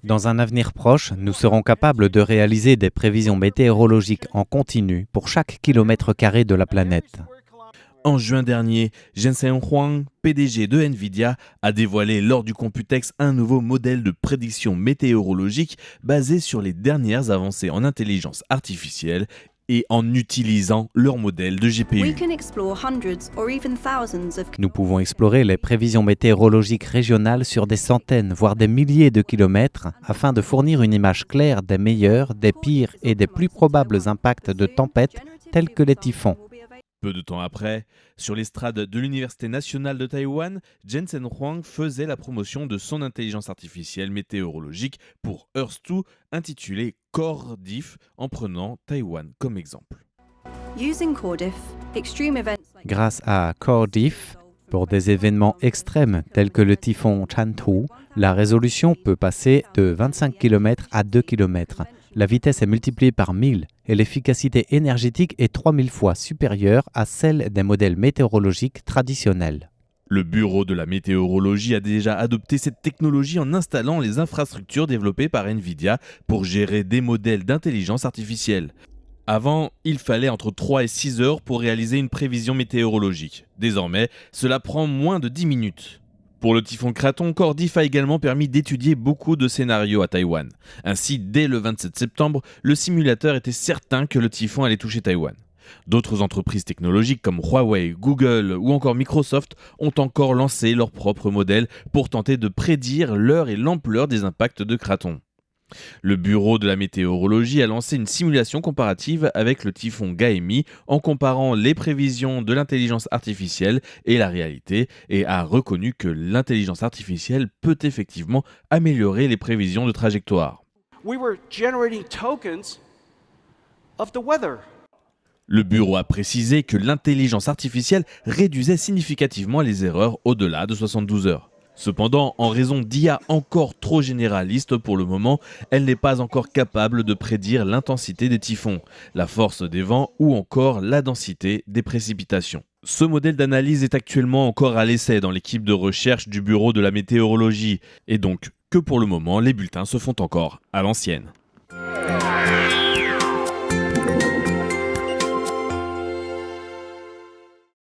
Dans un avenir proche, nous serons capables de réaliser des prévisions météorologiques en continu pour chaque kilomètre carré de la planète. En juin dernier, Jensen Huang, PDG de Nvidia, a dévoilé lors du Computex un nouveau modèle de prédiction météorologique basé sur les dernières avancées en intelligence artificielle et en utilisant leur modèle de GPU. Nous pouvons explorer les prévisions météorologiques régionales sur des centaines, voire des milliers de kilomètres, afin de fournir une image claire des meilleurs, des pires et des plus probables impacts de tempêtes tels que les typhons. Peu de temps après, sur l'estrade de l'Université nationale de Taïwan, Jensen Huang faisait la promotion de son intelligence artificielle météorologique pour Earth-2, intitulée Core-Diff, en prenant Taïwan comme exemple. Grâce à Core-Diff, pour des événements extrêmes tels que le typhon Chantou, la résolution peut passer de 25 km à 2 km. La vitesse est multipliée par 1000 et l'efficacité énergétique est 3000 fois supérieure à celle des modèles météorologiques traditionnels. Le Bureau de la météorologie a déjà adopté cette technologie en installant les infrastructures développées par Nvidia pour gérer des modèles d'intelligence artificielle. Avant, il fallait entre 3 et 6 heures pour réaliser une prévision météorologique. Désormais, cela prend moins de 10 minutes. Pour le typhon Kraton, Core-Diff a également permis d'étudier beaucoup de scénarios à Taïwan. Ainsi, dès le 27 septembre, le simulateur était certain que le typhon allait toucher Taïwan. D'autres entreprises technologiques comme Huawei, Google ou encore Microsoft ont encore lancé leurs propres modèles pour tenter de prédire l'heure et l'ampleur des impacts de Kraton. Le Bureau de la météorologie a lancé une simulation comparative avec le typhon Gaemi en comparant les prévisions de l'intelligence artificielle et la réalité et a reconnu que l'intelligence artificielle peut effectivement améliorer les prévisions de trajectoire. Le bureau a précisé que l'intelligence artificielle réduisait significativement les erreurs au-delà de 72 heures. Cependant, en raison d'IA encore trop généralistes pour le moment, elle n'est pas encore capable de prédire l'intensité des typhons, la force des vents ou encore la densité des précipitations. Ce modèle d'analyse est actuellement encore à l'essai dans l'équipe de recherche du Bureau de la météorologie, et donc que pour le moment, les bulletins se font encore à l'ancienne.